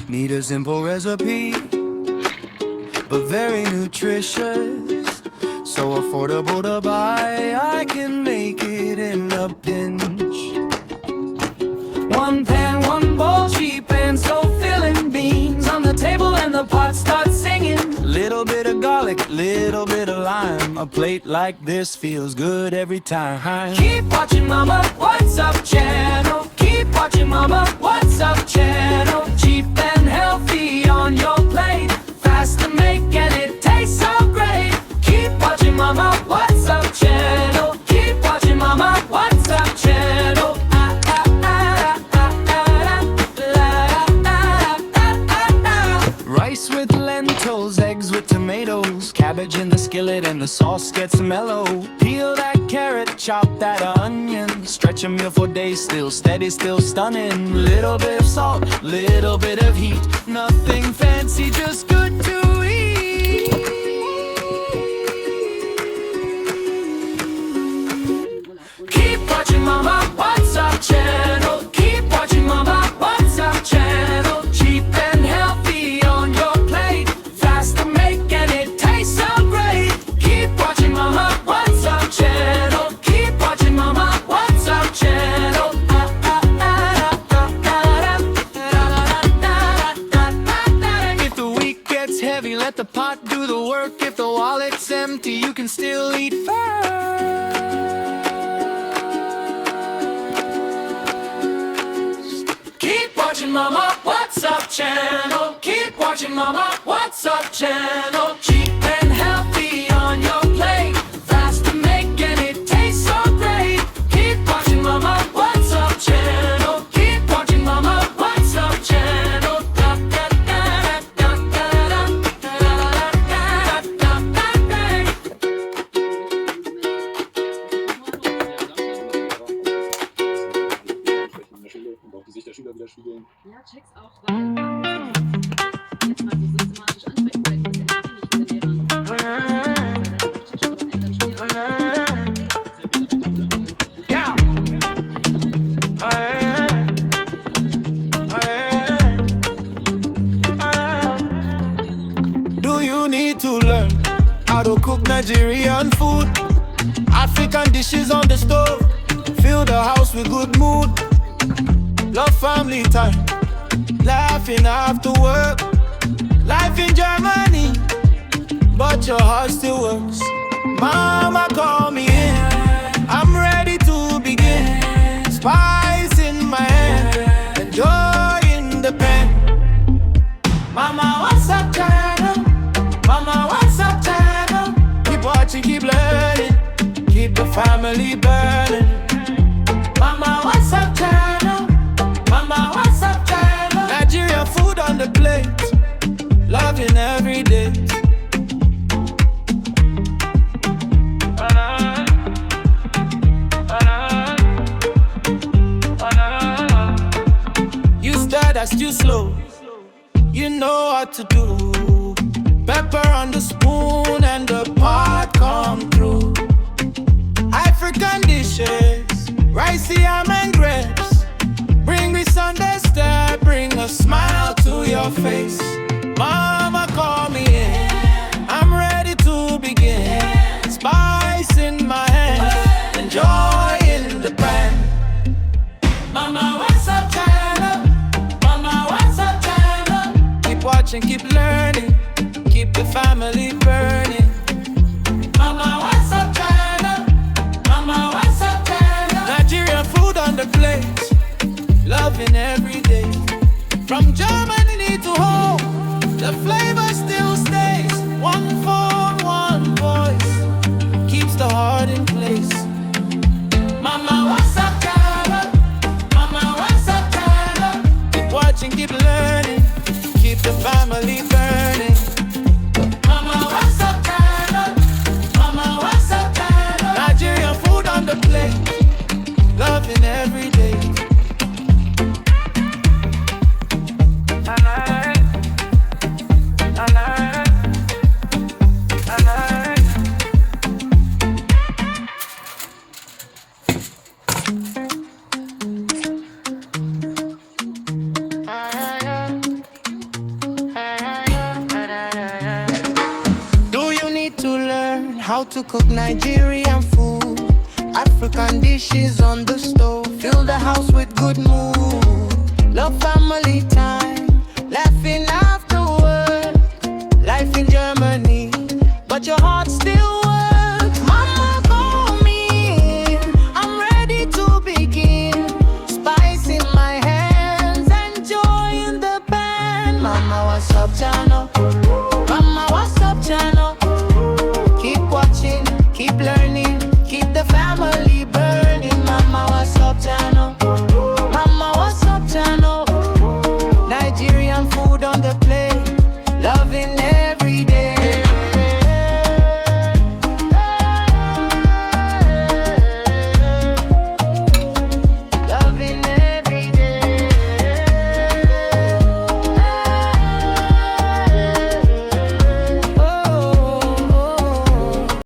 Need a simple recipe, but very nutritious. So affordable to buy, I can make it in a pinch. One pan, one bowl, cheap and so filling. Beans on the table and the pot starts singing. Little bit of garlic, little bit of lime. A plate like this feels good every time. Keep watching Mama, What's Up channel. Keep watching Mama, What's Up channel. Cheap and healthy on your plate. Fast to make and it tastes so great. Keep watching Mama, What's Up channel. Keep watching Mama, What's Up channel. Rice with lentils, eggs with tomatoes, cabbage in the skillet and the sauce gets mellow. Peel that carrot, chop that onion, stretch a meal for days, still steady, still stunning. Little bit of salt, little bit of heat, nothing fancy, just good to eat. Keep watching Mama, What's Up channel. Keep watching Mama, What's Up channel. Cheap and healthy on your plate. Fast to make and it tastes so great. Keep watching Mama, What's Up channel. Keep watching Mama, What's Up channel. If the week gets heavy, let the pot do the work. If the wallet's empty, you can still eat first. Keep watching Mama, What's Up channel. Keep watching Mama, What's Up channel. Cheap and healthy on your plate. Fast to make and it tastes so great. Keep watching Mama, What's Up channel. Keep watching Mama, What's Up channel. Ja, check's auch, weil jetzt mal so systematisch ansprechen, weil ich muss ja nicht mit den Lehrern. Do you need to learn how to cook Nigerian food? African dishes on the stove, fill the house with good mood. Love family time, laughing after work. Life in Germany, but your heart still works. Mama, call me in, I'm ready to begin. Spice in my hand, and joy in the pen. Mama, What's Up channel? Mama, What's Up channel? Keep watching, keep learning, keep the family burning. Mama, What's Up channel? Mama, What's Up channel? Nigerian food on the plate, loving every day. You start as too slow, you know what to do. Pepper on the spoon and the pot come through. African dishes, rice, yam and grapes. Bring me Sunday step, bring a smile to your face. Mama, call me in, I'm ready to begin. Spice in my hand, and joy in the pan. Mama, What's Up channel? Mama, What's Up channel? Keep watching, keep learning, keep the family burning. Mama, What's Up channel? Mama, What's Up channel? Nigerian food on the plate, loving every day. From Germany to home, the flavor still stays. One phone, one voice, keeps the heart in place. Mama, What's Up channel? Mama, What's Up channel? Keep watching, keep learning, keep the family burning. Mama, What's Up channel? Mama, What's Up channel? Nigerian food on the plate, loving every day. how to cook Nigerian food, African dishes on the stove. Fill the house with good mood. Love family time, laughing after work. Life in Germany, but your heart still works. Mama call me, I'm ready to begin. Spice in my hands and joy in the band. Mama, what's up, channel? Mama, what's up, channel? Keep watching, keep learning, keep the family burning. Mama, what's up, channel? Mama, what's up, channel? Nigerian food on the